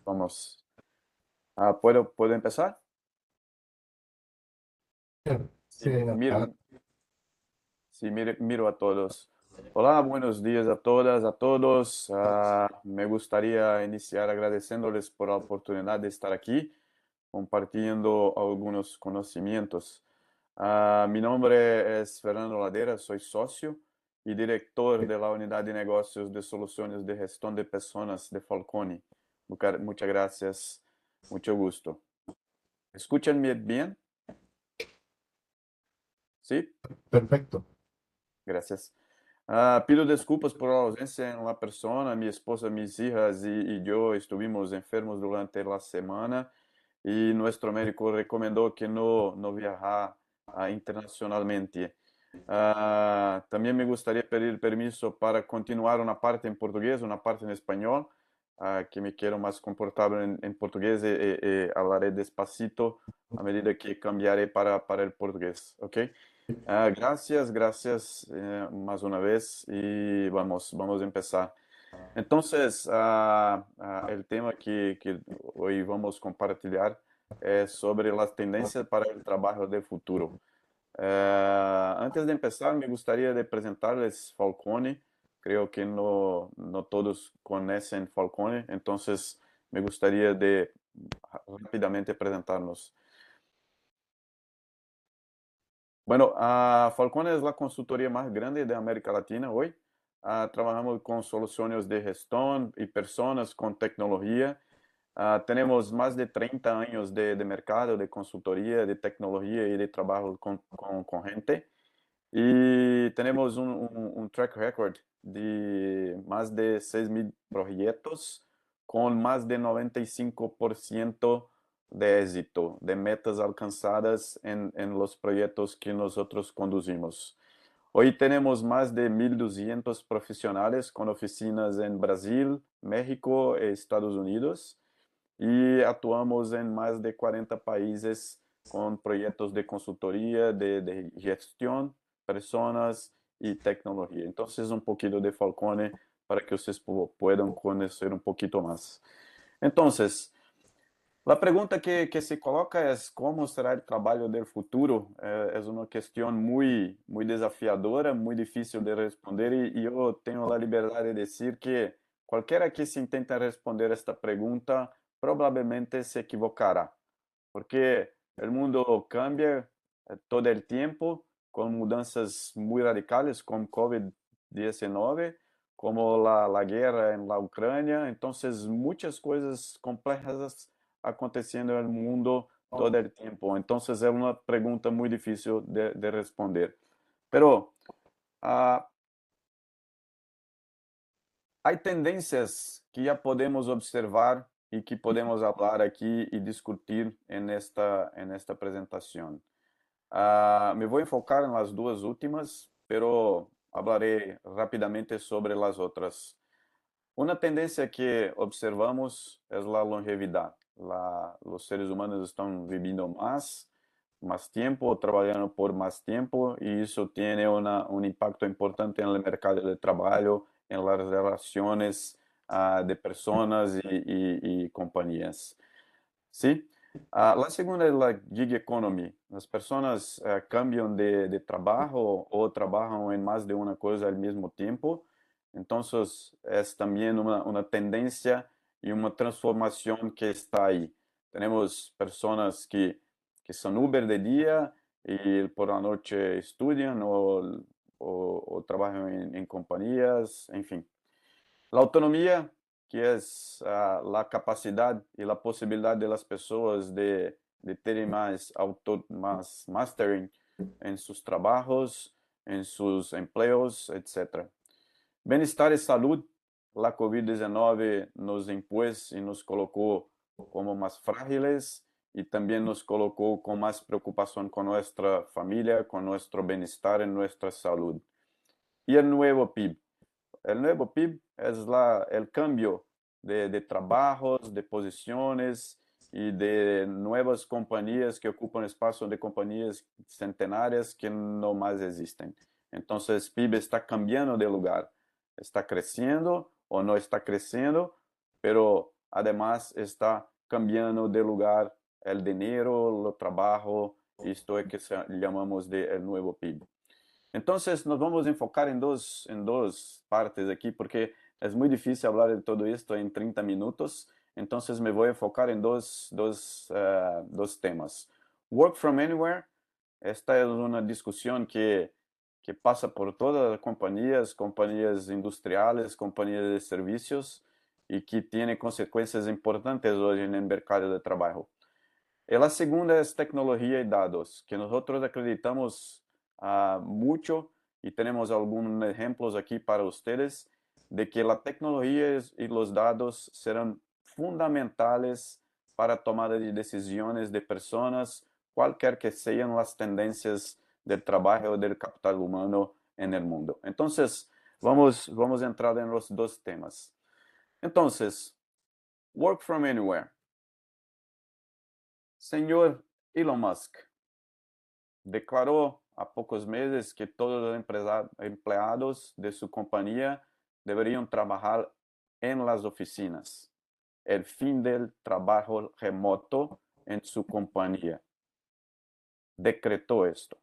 Vamos. ¿Puedo empezar? Sí, Sí, nada. miro a todos. Hola, buenos días a todas, a todos. Me gustaría iniciar agradeciéndoles por la oportunidad de estar aquí compartiendo algunos conocimientos. Mi nombre es Fernando Ladera, soy socio y director de la Unidad de Negocios de Soluciones de Gestión de Personas de Falconi. Muchas gracias, mucho gusto. ¿Escuchan bien? ¿Sí? Perfecto. Gracias. Pido desculpas por la ausencia en la persona. Mi esposa, mis hijas y yo estuvimos enfermos durante la semana y nuestro médico recomendó que no viajar internacionalmente. También me gustaría pedir permiso para continuar una parte en portugués, una parte en español, que me quiero más confortable en portugués y hablaré despacito a medida que cambiaré para el portugués, ¿ok? Gracias más una vez y vamos a empezar. Entonces, el tema que hoy vamos a compartir es sobre las tendencias para el trabajo del futuro. Antes de empezar, me gustaría de presentarles Falcone. Creo que no todos conocen Falcone, entonces me gustaría de rápidamente presentarnos. Bueno, Falcone es la consultoría más grande de América Latina hoy. Trabajamos con soluciones de gestión y personas con tecnología. Tenemos más de 30 años de mercado, de consultoría, de tecnología y de trabajo con gente. Y tenemos un track record de más de 6.000 proyectos con más de 95% de éxito, de metas alcanzadas en los proyectos que nosotros conducimos. Hoy tenemos más de 1.200 profesionales con oficinas en Brasil, México e Estados Unidos y actuamos en más de 40 países con proyectos de consultoría, de gestión, personas y tecnología. Entonces, un poquito de Falcone para que ustedes puedan conocer un poquito más. Entonces, la pregunta que se coloca es cómo será el trabajo del futuro. Es una cuestión muy desafiadora, muy difícil de responder y yo tengo la libertad de decir que cualquiera que se intente responder esta pregunta probablemente se equivocará, porque el mundo cambia todo el tiempo con mudanzas muy radicales como COVID-19, como la guerra en la Ucrania. Entonces, muchas cosas complejas aconteciendo en el mundo todo el tiempo. Entonces, es una pregunta muy difícil de responder. Pero ah, hay tendencias que ya podemos observar y que podemos hablar aquí y discutir en esta presentación. Me voy a enfocar en las dos últimas, pero hablaré rápidamente sobre las otras. Una tendencia que observamos es la longevidad. Los seres humanos están viviendo más tiempo, trabajando por más tiempo, y eso tiene un impacto importante en el mercado de trabajo, en las relaciones de personas y compañías. ¿Sí? La segunda es la gig economy. Las personas cambian de trabajo o trabajan en más de una cosa al mismo tiempo. Entonces, es también una tendencia y una transformación que está ahí. Tenemos personas que son Uber de día y por la noche estudian o trabajan en compañías, en fin. La autonomía, que es la capacidad y la posibilidad de las personas de tener más mastering en sus trabajos, en sus empleos, etc. Bienestar y salud, la COVID-19 nos impuso y nos colocó como más frágiles y también nos colocó con más preocupación con nuestra familia, con nuestro bienestar y nuestra salud. Y el nuevo PIB. El nuevo PIB es el cambio de trabajos, de posiciones y de nuevas compañías que ocupan espacio de compañías centenarias que no más existen. Entonces, PIB está cambiando de lugar, está creciendo o no está creciendo, pero además está cambiando de lugar el dinero, el trabajo, esto es que llamamos de el nuevo PIB. Entonces nos vamos a enfocar en dos partes aquí porque es muy difícil hablar de todo esto en 30 minutos. Entonces me voy a enfocar en dos temas. Work from anywhere. Esta es una discusión que pasa por todas las compañías industriales, compañías de servicios y que tiene consecuencias importantes hoy en el mercado de trabajo. Y la segunda es tecnología y datos, que nosotros acreditamos mucho y tenemos algunos ejemplos aquí para ustedes de que la tecnología y los datos serán fundamentales para tomar de decisiones de personas, cualquier que sean las tendencias del trabajo o del capital humano en el mundo. Entonces, vamos a entrar en los dos temas. Entonces, work from anywhere. Señor Elon Musk declaró a pocos meses que todos los empleados de su compañía deberían trabajar en las oficinas. El fin del trabajo remoto en su compañía. Decretó esto.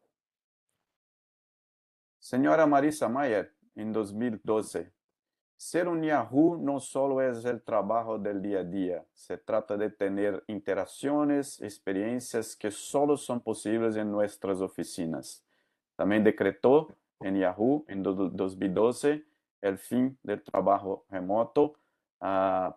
Señora Marisa Mayer, en 2012, ser un Yahoo no solo es el trabajo del día a día, se trata de tener interacciones, experiencias que solo son posibles en nuestras oficinas. También decretó en Yahoo en 2012 el fin del trabajo remoto,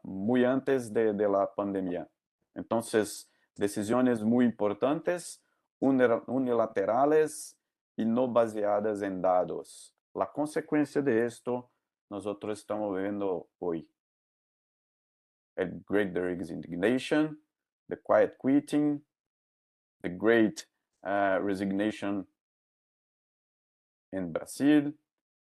muy antes de la pandemia. Entonces, decisiones muy importantes, unilaterales y no baseadas en datos. La consecuencia de esto nosotros estamos viendo hoy. El Great Resignation, the Quiet Quitting, the Great Resignation en Brasil,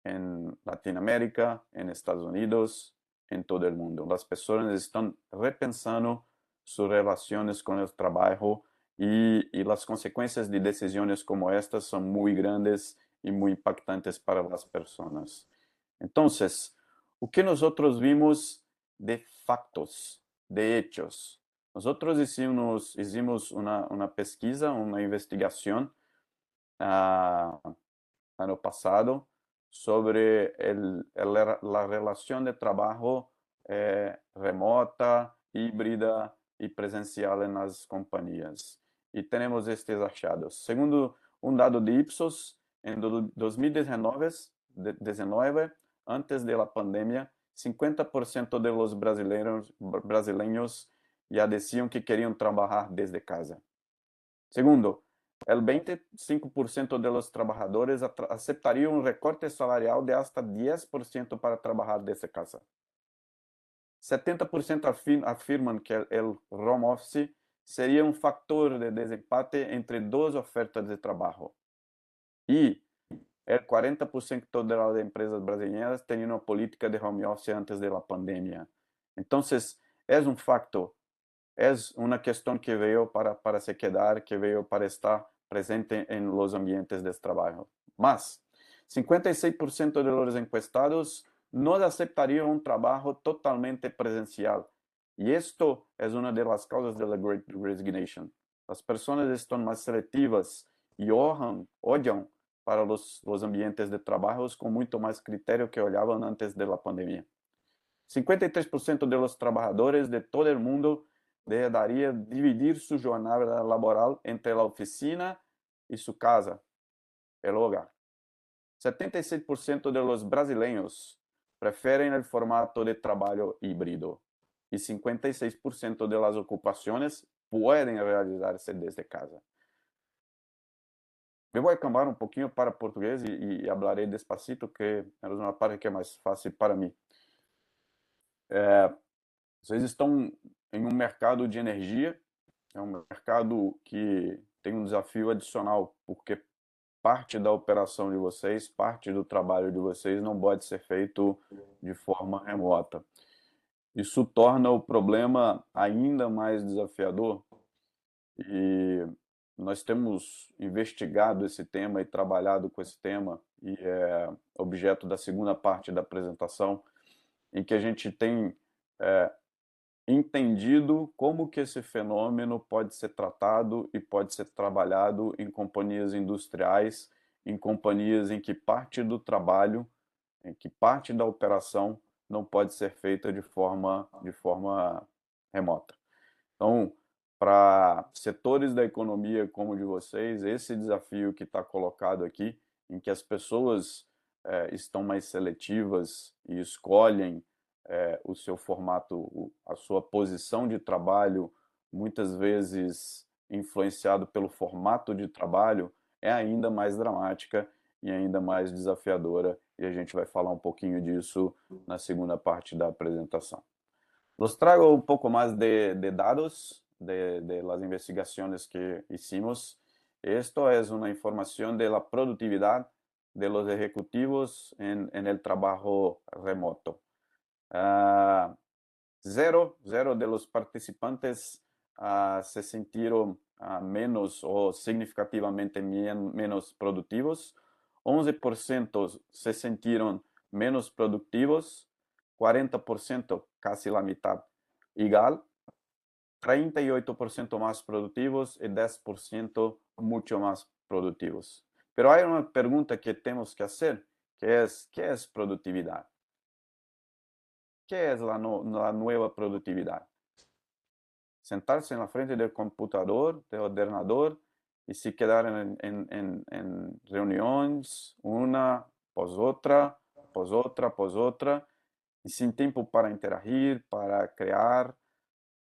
en Latinoamérica, en Estados Unidos, en todo el mundo. Las personas están repensando sus relaciones con el trabajo y las consecuencias de decisiones como estas son muy grandes y muy impactantes para las personas. Entonces, o que nosotros vimos de factos, de hechos. Nosotros hicimos una pesquisa, una investigación ano pasado sobre la relación de trabajo remota, híbrida y presencial en las compañías. Y tenemos estos achados. Segundo un dado de Ipsos, en 2019, antes de la pandemia, 50% de los brasileños ya decían que querían trabajar desde casa. Segundo, el 25% de los trabajadores aceptarían un recorte salarial de hasta 10% para trabajar desde casa. 70% afirman que el home office sería un factor de desempate entre dos ofertas de trabajo. Y el 40% de las empresas brasileñas tenían una política de home office antes de la pandemia. Entonces, es un facto. Es una cuestión que veo para se quedar, que veo para estar presente en los ambientes de trabajo. Más, 56% de los encuestados no aceptarían un trabajo totalmente presencial. Y esto es una de las causas de la Great Resignation. Las personas están más selectivas y odian para los ambientes de trabajo con mucho más criterio que olhaban antes de la pandemia. 53% de los trabajadores de todo el mundo desearía dividir su jornada laboral entre la oficina y su casa, el hogar. 76% de los brasileños prefieren el formato de trabajo híbrido y 56% de las ocupaciones pueden realizarse desde casa. Me voy a cambiar un poquito para portugués y hablaré despacito, que es una parte que es más fácil para mí. Vocês estão em um mercado de energia, é um mercado que tem um desafio adicional, porque parte da operação de vocês, parte do trabalho de vocês não pode ser feito de forma remota. Isso torna o problema ainda mais desafiador e nós temos investigado esse tema e trabalhado com esse tema e é objeto da segunda parte da apresentação, em que a gente tem entendido como que esse fenômeno pode ser tratado e pode ser trabalhado em companhias industriais, em companhias em que parte do trabalho, em que parte da operação não pode ser feita de forma remota. Então, para setores da economia como o de vocês, esse desafio que está colocado aqui, em que as pessoas estão mais seletivas e escolhem o seu formato, a sua posição de trabalho, muitas vezes influenciado pelo formato de trabalho, é ainda mais dramática e ainda mais desafiadora, e a gente vai falar um pouquinho disso na segunda parte da apresentação. Los traigo un poco más de datos de las investigaciones que hicimos. Esto es una información de la productividad de los ejecutivos en el trabajo remoto. Ah, Zero de los participantes se sintieron menos o significativamente menos productivos. 11% se sintieron menos productivos, 40%, casi la mitad, igual, 38% más productivos y 10% mucho más productivos. Pero hay una pregunta que tenemos que hacer, que es, ¿qué es productividad? ¿Qué es la nueva productividad? Sentarse en la frente del computador, del ordenador, y se quedar en reuniones, una pos otra, pos otra, pos otra, y sin tiempo para interagir, para crear,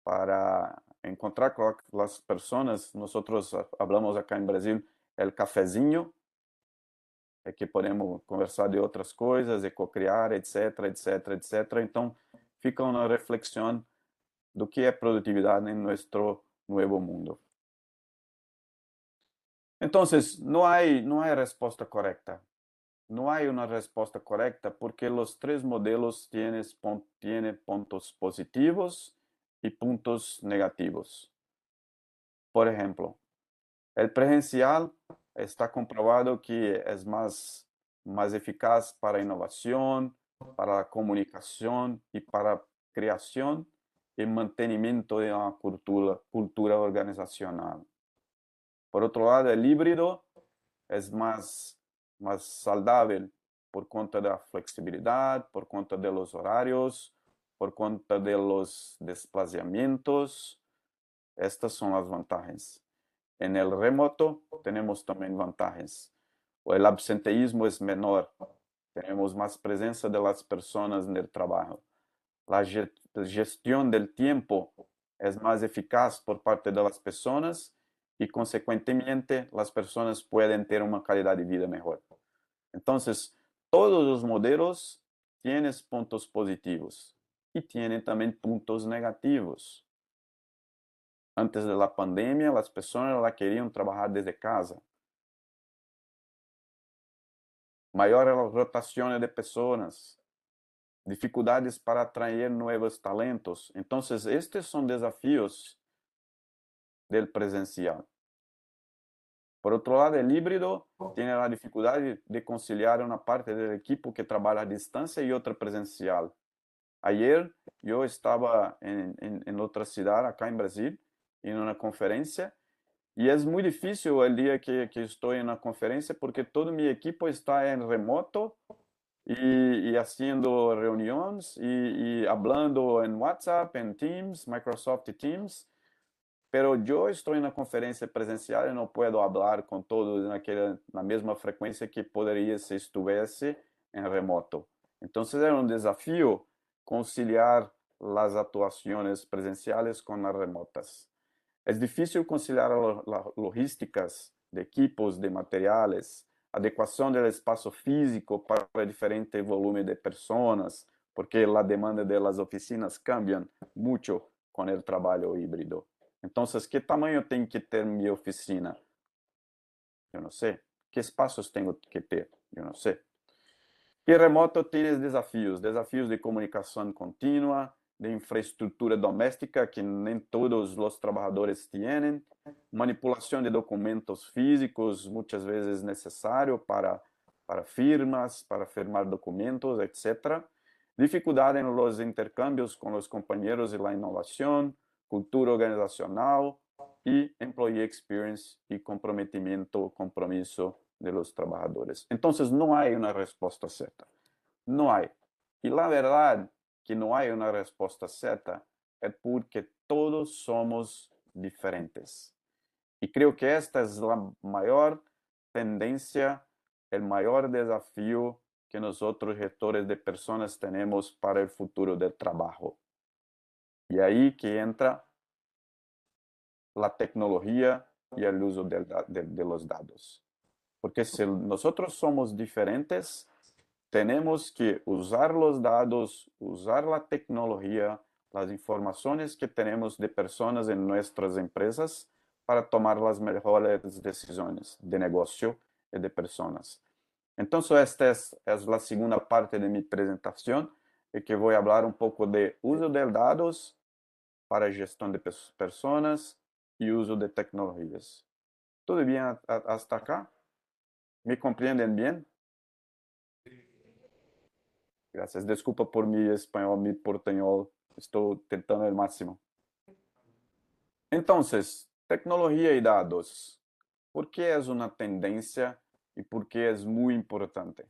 para encontrar con las personas. Nosotros hablamos acá en Brasil el cafezinho, que podemos conversar de outras coisas, de co-criar, etc, etc, etc. Então, fica uma reflexão do que é produtividade em nosso novo mundo. Então, não há resposta correta. Não há uma resposta correta porque os três modelos têm pontos positivos e pontos negativos. Por exemplo, o presencial está comprovado que é mais eficaz para a inovação, para a comunicação e para a criação e mantenimento de uma cultura organizacional. Por outro lado, o híbrido é mais saudável por conta da flexibilidade, por conta dos horários, por conta dos desplazamentos. Estas são as vantagens. En el remoto tenemos también ventajas. El absenteísmo es menor, tenemos más presencia de las personas en el trabajo. La gestión del tiempo es más eficaz por parte de las personas y consecuentemente las personas pueden tener una calidad de vida mejor. Entonces, todos los modelos tienen puntos positivos y tienen también puntos negativos. Antes de la pandemia, las personas la querían trabajar desde casa. Maior rotación de personas, dificuldades para atraer nuevos talentos. Entonces, estos son desafíos del presencial. Por otro lado, el híbrido tiene la dificultad de conciliar una parte del equipo que trabaja a distancia y otra presencial. Ayer yo estaba en otra ciudad, acá en Brasil, en una conferencia. E é muito difícil o dia que estou na conferência porque todo meu equipo está em remoto e fazendo reuniões e hablando em WhatsApp, em Teams, Microsoft Teams. Pero eu estou na conferência presencial e não posso falar com todos na mesma frequência que poderia se estivesse em remoto. Então, é um desafio conciliar as atuações presenciais com as remotas. É difícil conciliar las logísticas de equipos, de materiales, adecuação do espaço físico para diferente volume de pessoas, porque a demanda de las oficinas cambia muito com o trabalho híbrido. Então, que tamanho tem que ter minha oficina? Eu não sei. Que espaços tenho que ter? Eu não sei. E remoto tem desafios de comunicação contínua, de infraestrutura doméstica que nem todos os trabalhadores têm, manipulação de documentos físicos, muitas vezes necessário para firmas, para firmar documentos, etc. dificultad en los intercambios con los compañeros y la innovación, cultura organizacional y employee experience y compromiso de los trabajadores. Entonces no hay una respuesta cierta, no hay. Y la verdad que no hay una respuesta cierta es porque todos somos diferentes. Y creo que esta es la mayor tendencia, el mayor desafío que nosotros gestores de personas tenemos para el futuro del trabajo. Y ahí que entra la tecnología y el uso de los datos. Porque si nosotros somos diferentes, tenemos que usar los datos, usar la tecnología, las informaciones que tenemos de personas en nuestras empresas para tomar las mejores decisiones de negocio y de personas. Entonces, esta es la segunda parte de mi presentación, en que voy a hablar un poco de uso de datos para gestión de personas y uso de tecnologías. ¿Todo bien hasta acá? ¿Me comprenden bien? Gracias. Desculpa por mi español, mi portuñol. Estoy tentando el máximo. Entonces, tecnología y datos. ¿Por qué es una tendencia y por qué es muy importante?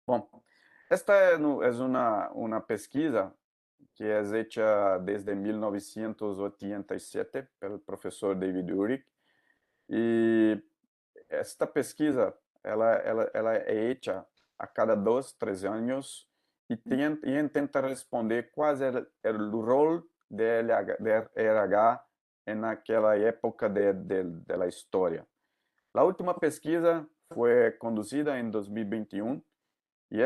Bom, esta es una pesquisa que es hecha desde 1987 por el profesor David Urich. E esta pesquisa, ela é hecha a cada 2, 3 anos e intenta responder qual era o rol de RH naquela época da história. A última pesquisa foi conduzida em 2021 e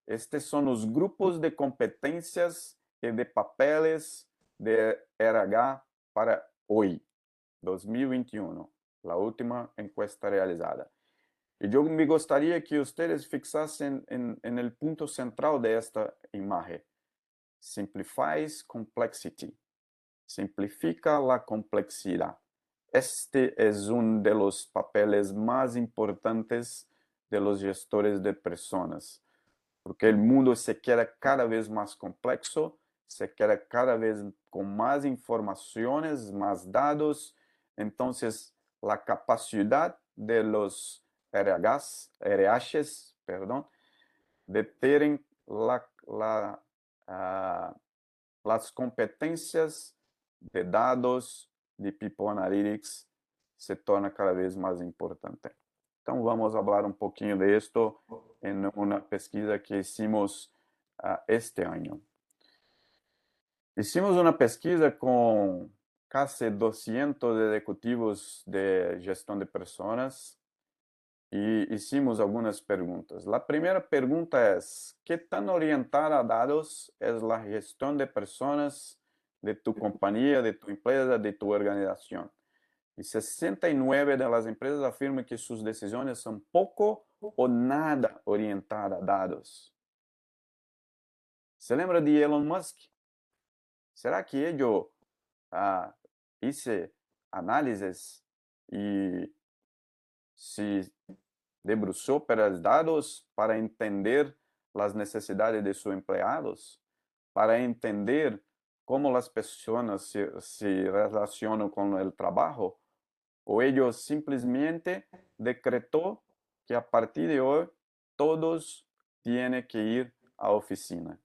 estes são os grupos de competências e de papeles de RH para hoje. 2021, la última encuesta realizada. Y yo me gustaría que ustedes fixasen en el punto central de esta imagen. Simplifies complexity. Simplifica la complejidad. Este es uno de los papeles más importantes de los gestores de personas, porque el mundo se queda cada vez más complejo, se queda cada vez con más informaciones, más datos. Entonces, la capacidad de los RHs, perdón, de tener las competencias de dados de People Analytics se torna cada vez más importante. Então, vamos falar um pouquinho de esto em uma pesquisa que hicimos este ano. Hicimos uma pesquisa com casi 200 executivos de gestão de pessoas e hicimos algumas perguntas. A primeira pergunta é: ¿qué tan orientada a dados é a gestão de pessoas de tu companhia, de tu empresa, de tu organização? Y 69 de las empresas afirman que sus decisiones son poco o nada orientadas a dados. ¿Se lembra de Elon Musk? ¿Será que ello hice análisis y se debruçou para os dados para entender as necessidades de seus empregados, para entender como as pessoas se relacionam com o trabalho? O ellos simplesmente decretó que a partir de hoy todos tienen que ir a oficina.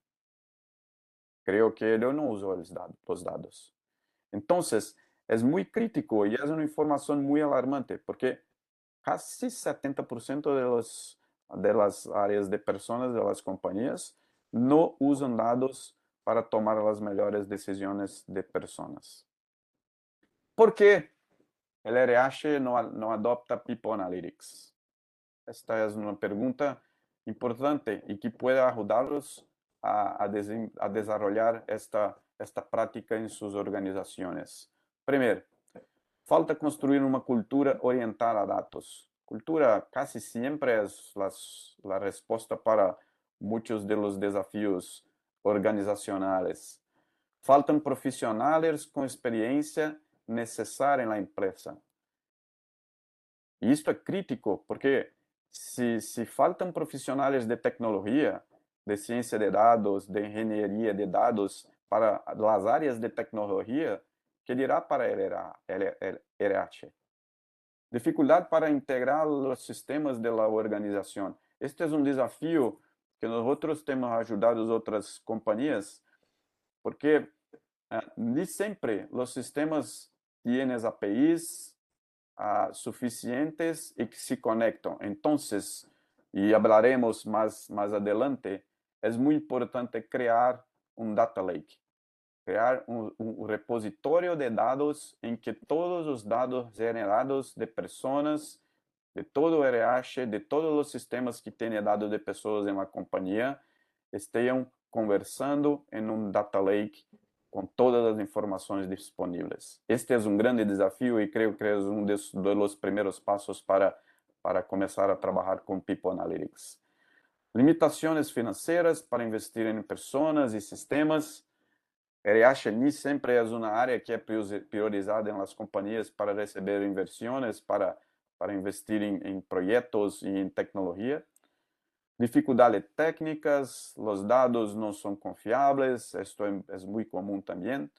Creo que ellos no usó los datos. Entonces, es muy crítico y es una información muy alarmante porque casi 70% de las áreas de personas de las compañías no usan datos para tomar las mejores decisiones de personas. ¿Por qué el RH no adopta People Analytics? Esta es una pregunta importante y que puede ayudarlos a desarrollar esta práctica en sus organizaciones. Primero, falta construir una cultura orientada a datos. Cultura casi siempre es la respuesta para muchos de los desafíos organizacionales. Faltan profesionales con experiencia necesaria en la empresa. Y esto es crítico porque si faltan profesionales de tecnología, de ciencia de dados, de ingeniería de dados para las áreas de tecnología, que dirá para el RH. Dificuldade para integrar os sistemas da organização. Este é um desafio que nós temos ajudado as outras companhias, porque nem sempre os sistemas têm APIs suficientes e que se conectam. Então, e falaremos mais adelante, é muito importante criar um data lake, criar um repositório de dados em que todos os dados gerados de pessoas, de todo o RH, de todos os sistemas que têm dados de pessoas em uma companhia, estejam conversando em um data lake com todas as informações disponíveis. Este é um grande desafio e creio que é um dos primeiros passos para começar a trabalhar com People Analytics. Limitações financeiras para investir em pessoas e sistemas. RH nem sempre é uma área que é priorizada em las companhias para receber inversões, para investir em projetos e em tecnologia. Dificuldades técnicas, os dados não são confiáveis, isto é muito comum também.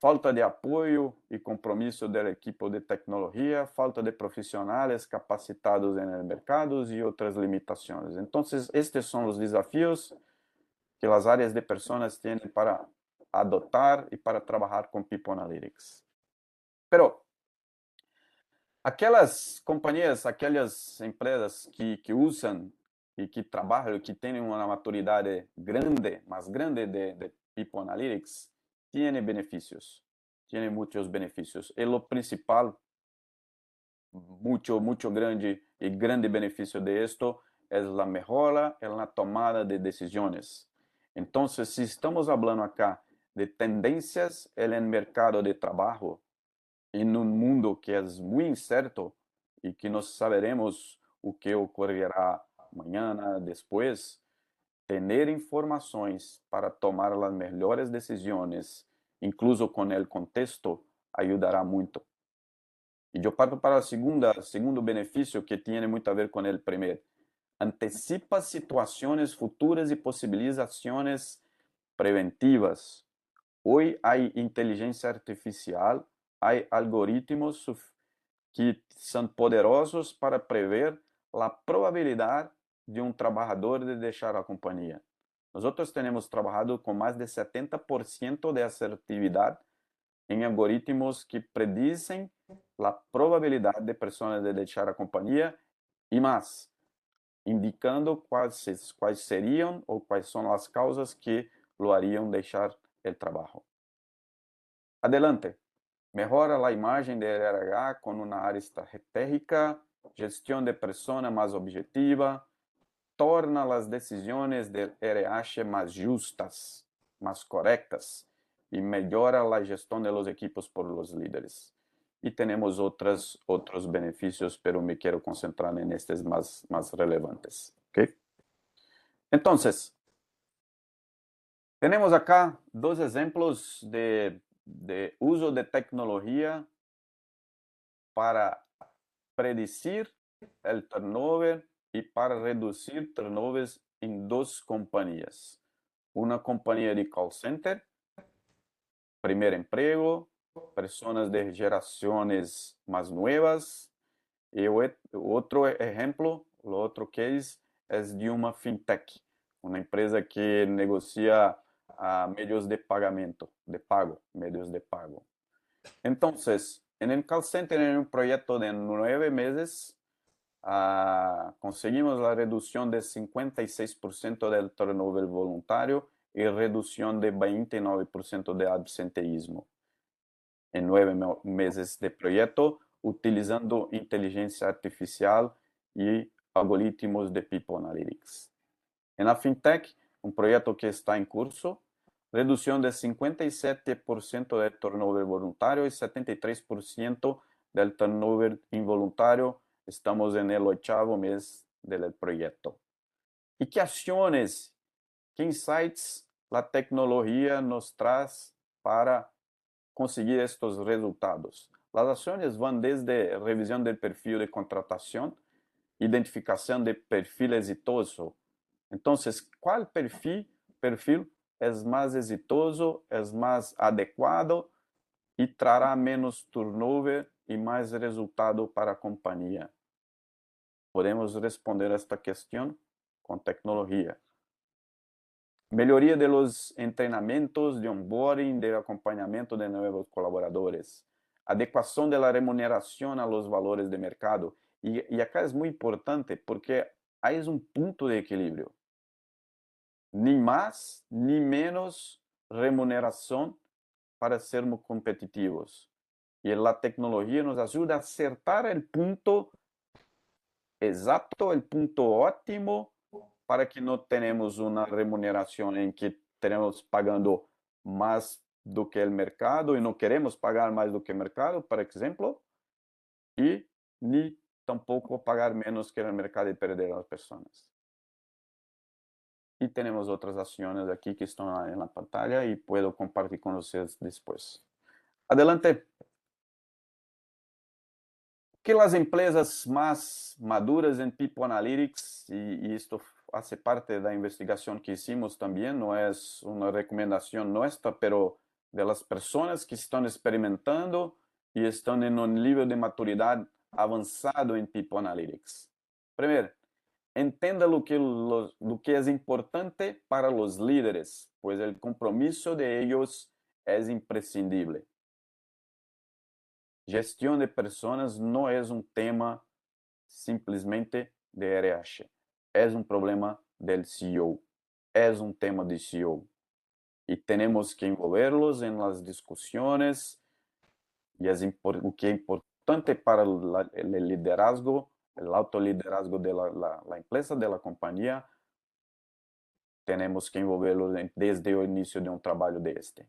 Falta de apoio e compromisso do equipo de tecnologia, falta de profissionais capacitados no mercado e outras limitações. Então, estes são os desafios que as áreas de pessoas têm para adotar e para trabalhar com People Analytics. Pero aquelas companhias, aquelas empresas que usam e que trabalham, que têm uma maturidade grande, mais grande de People Analytics, têm benefícios, têm muitos benefícios. E o principal, muito grande e grande benefício de esto é a melhora na tomada de decisões. Então, se estamos falando acá de tendências no mercado de trabalho, em um mundo que é muito incerto e que não saberemos o que ocorrerá amanhã, depois, ter informações para tomar as melhores decisões, incluso com o contexto, ajudará muito. E eu parto para o segundo benefício que tem muito a ver com o primeiro. Antecipa situações futuras e possibiliza ações preventivas. Hoje há inteligência artificial, há algoritmos que são poderosos para prever a probabilidade de um trabalhador de deixar a companhia. Nós temos trabalhado com mais de 70% de assertividade em algoritmos que predizem a probabilidade de pessoas de deixar a companhia e mais, indicando quais seriam ou quais são as causas que lo hariam deixar o trabalho. Adelante. Mejora a imagem de RH com uma área estratégica, gestão de pessoas mais objetiva, torna as decisões de RH mais justas, mais corretas e melhora a gestão dos equipos por los líderes. E temos outros benefícios, pero me quero concentrar nestes mais relevantes. ¿Okay? Então, temos acá dois exemplos de uso de tecnologia para predecir o turnover e para reduzir turnovers em duas companhias. Uma companhia de call center, primeiro emprego, pessoas de gerações mais novas, e o outro exemplo, o outro case, é de uma fintech, uma empresa que negocia meios de pagamento, meios de pago. Então, en el call center, en un proyecto de 9 meses, conseguimos la reducción de 56% del turnover voluntario y reducción de 29% de absenteísmo en 9 meses de proyecto, utilizando inteligencia artificial y algoritmos de People Analytics. En la fintech, un proyecto que está en curso, redução de 57% del turnover voluntario y 73% del turnover involuntario. Estamos en el 8º mes del proyecto. ¿Y qué acciones, qué insights la tecnología nos trae para conseguir estos resultados? Las acciones van desde revisión del perfil de contratación, identificación de perfil exitoso, Entonces, ¿cuál perfil es más exitoso, es más adecuado y traerá menos turnover y más resultado para la compañía? Podemos responder a esta cuestión con tecnología. Melhoria de los entrenamientos de onboarding, de acompañamiento de nuevos colaboradores. Adecuación de la remuneración a los valores de mercado. Y acá es muy importante porque hay un punto de equilibrio. Ni más ni menos remuneración para sermos competitivos. Y la tecnología nos ayuda a acertar el punto exacto, el punto óptimo, para que no tenemos una remuneración en que tenemos pagando más do que el mercado y no queremos pagar más do que el mercado, por ejemplo, y ni tampoco pagar menos que el mercado y perder a las personas. Y tenemos otras acciones aquí que están en la pantalla y puedo compartir con ustedes después. Adelante. Que las empresas más maduras en People Analytics, y esto hace parte de la investigación que hicimos también, no es una recomendación nuestra, pero de las personas que están experimentando y están en un nivel de maturidad avanzado en People Analytics. Primero, entenda lo que es importante para los líderes, pues el compromiso de ellos es imprescindible. Gestión de personas no es un tema simplesmente de RH. Es un problema del CEO. Es un tema de CEO. Y tenemos que envolverlos en las discusiones. Y lo que es importante para el liderazgo, el autoliderazgo de la empresa, de la compañía, tenemos que envolverlos desde el inicio de un trabajo de este.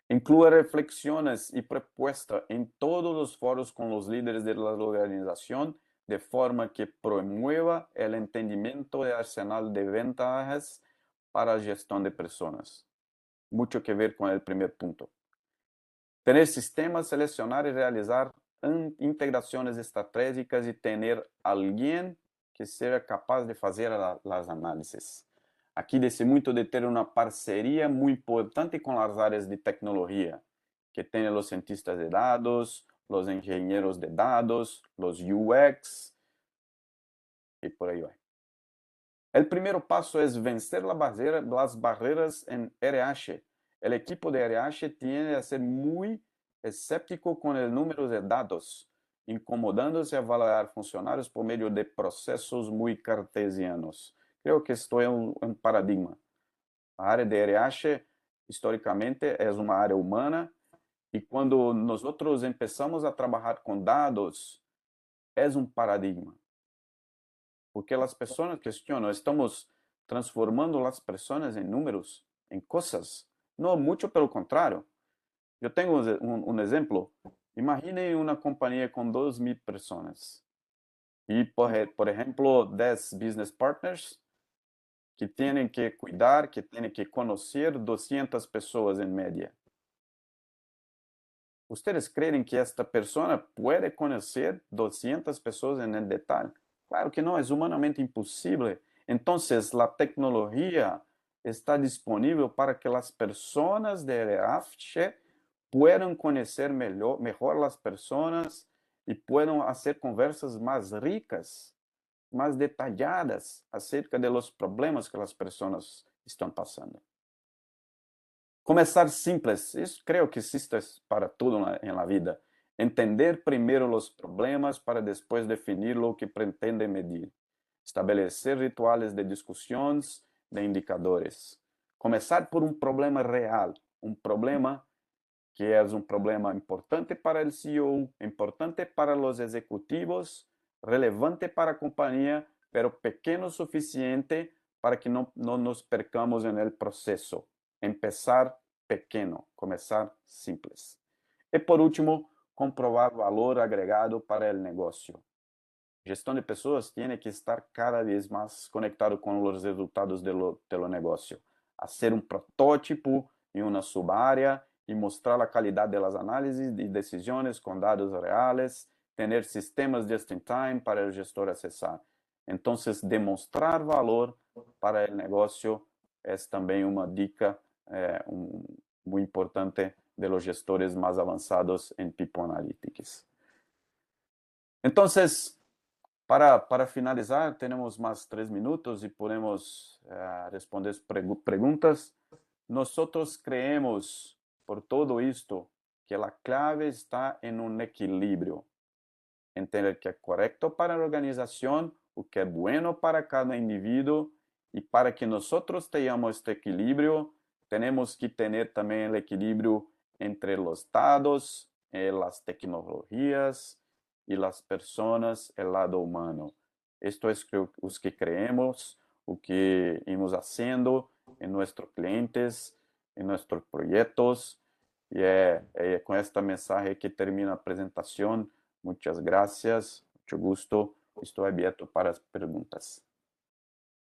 Inclua reflexiones y propuestas en todos los foros con los líderes de la organización, de forma que promueva el entendimiento del arsenal de ventajas para la gestión de personas. Mucho que ver con el primer punto. Tener sistemas, seleccionar y realizar integraciones estratégicas y tener alguien que sea capaz de hacer las análisis. Aqui desse muito de ter uma parceria muito importante com as áreas de tecnologia, que tem os cientistas de dados, os engenheiros de dados, os UX e por aí vai. O primeiro passo é vencer as barreiras em RH. O equipo de RH tiende a ser muito escéptico com o número de dados, incomodando-se a avaliar funcionários por meio de processos muito cartesianos. Creo que isto é um paradigma. A área de RH, historicamente, é uma área humana e quando nós começamos a trabalhar com dados, é um paradigma. Porque as pessoas questionam, estamos transformando as pessoas em números, em coisas? Não, muito pelo contrário. Eu tenho um exemplo. Imagine uma companhia com 2.000 pessoas e, por exemplo, 10 business partners que têm que cuidar, que têm que conhecer 200 pessoas em média. ¿Ustedes creen que esta persona puede conhecer 200 pessoas en detalhe? Claro que no, es humanamente imposible. Entonces, la tecnología está disponible para que las personas de RH puedan conocer mejor las personas y puedan hacer conversas más ricas, más detalladas acerca de los problemas que las personas están pasando. Começar simples, isso creio que existe para tudo na vida. Entender primeiro os problemas para depois definir o que pretende medir. Estabelecer rituais de discussões de indicadores. Começar por um problema real, um problema que é um problema importante para o CEO, importante para os executivos, relevante para a companhia, pero pequeno o suficiente para que não nos percamos no processo. Empezar pequeno, começar simples. E por último, comprovar valor agregado para o negócio. Gestão de pessoas tem que estar cada vez mais conectado com os resultados do negócio. Fazer um protótipo em uma subárea e mostrar a qualidade das análises e decisões com dados reais, ter sistemas just in time para o gestor acessar. Então, demonstrar valor para o negócio é também uma dica muito importante de los gestores mais avançados em People Analytics. Então, para finalizar, temos mais 3 minutos e podemos responder perguntas. Nós creemos, por todo isto, que a clave está em um equilíbrio. Entender que é correto para a organização, o que é bueno para cada indivíduo, e para que nós tenhamos este equilíbrio, temos que ter também o equilíbrio entre os dados, as tecnologias e as pessoas, o lado humano. Isto é o que creemos, o que estamos fazendo em nossos clientes, em nossos projetos, e é com esta mensagem que termina a apresentação. Muchas gracias, mucho gusto. Estoy abierto para perguntas.